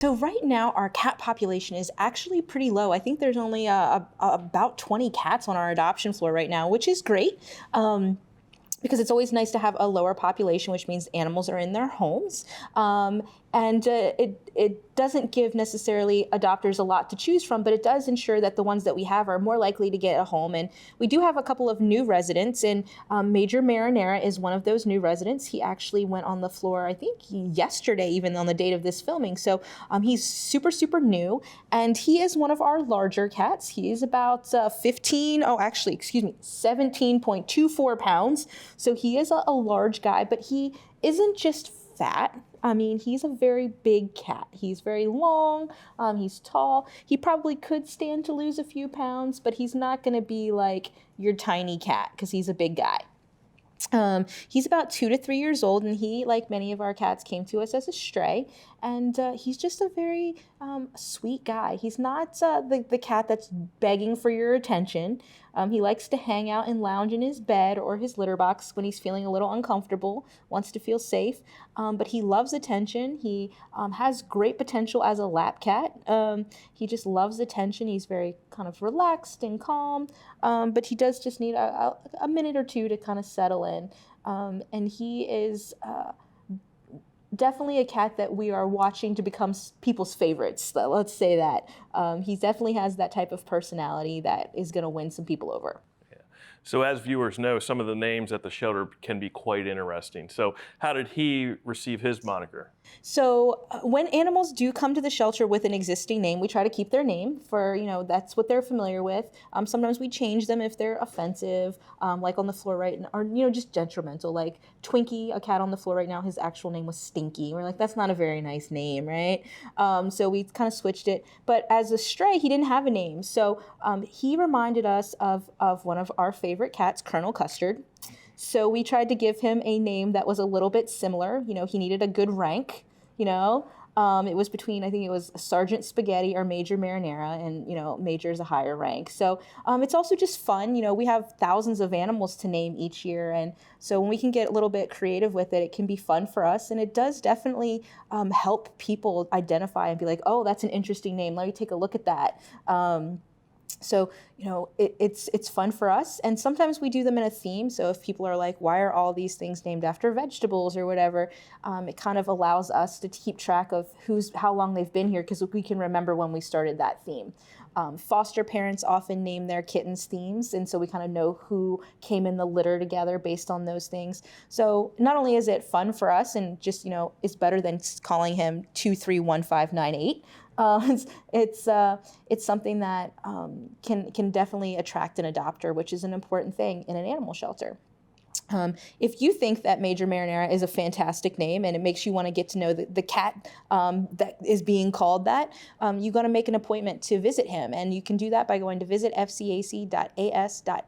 So right now, our cat population is actually pretty low. I think there's only about 20 cats on our adoption floor right now, which is great. Because it's always nice to have a lower population, which means animals are in their homes. And it doesn't give necessarily adopters a lot to choose from, but it does ensure that the ones that we have are more likely to get a home. And we do have a couple of new residents, and Major Marinara is one of those new residents. He actually went on the floor, I think yesterday, even on the date of this filming. So he's super, super new, and he is one of our larger cats. He is about 17.24 pounds. So he is a large guy, but he isn't just fat. I mean, he's a very big cat. He's very long, he's tall. He probably could stand to lose a few pounds, but he's not gonna be like your tiny cat because he's a big guy. He's about 2 to 3 years old, and he, like many of our cats, came to us as a stray, and he's just a very sweet guy. He's not the cat that's begging for your attention. He likes to hang out and lounge in his bed or his litter box when he's feeling a little uncomfortable, wants to feel safe, but he loves attention. He has great potential as a lap cat. He just loves attention. He's very kind of relaxed and calm, but he does just need a minute or two to kind of settle in. And he is definitely a cat that we are watching to become people's favorites. Let's say that. He definitely has that type of personality that is going to win some people over. So as viewers know, some of the names at the shelter can be quite interesting. So how did he receive his moniker? So when animals do come to the shelter with an existing name, we try to keep their name for, that's what they're familiar with. Sometimes we change them if they're offensive, like on the floor right now, or, just detrimental. Like Twinkie, a cat on the floor right now, his actual name was Stinky. We're like, that's not a very nice name, right? So we kind of switched it. But as a stray, he didn't have a name. So he reminded us of one of our favorite cats, Colonel Custard. So we tried to give him a name that was a little bit similar. He needed a good rank, It was between, I think it was Sergeant Spaghetti or Major Marinara, and, Major's a higher rank. So it's also just fun. We have thousands of animals to name each year. And so when we can get a little bit creative with it, it can be fun for us. And it does definitely help people identify and be like, oh, that's an interesting name. Let me take a look at that. So, it's fun for us. And sometimes we do them in a theme. So if people are like, why are all these things named after vegetables or whatever, it kind of allows us to keep track of how long they've been here, because we can remember when we started that theme. Foster parents often name their kittens themes, and so we kind of know who came in the litter together based on those things. So not only is it fun for us, and just, it's better than calling him 231598. It's something that can definitely attract an adopter, which is an important thing in an animal shelter. If you think that Major Marinara is a fantastic name and it makes you want to get to know the cat that is being called that, you got to make an appointment to visit him. And you can do that by going to visitfcac.as.nl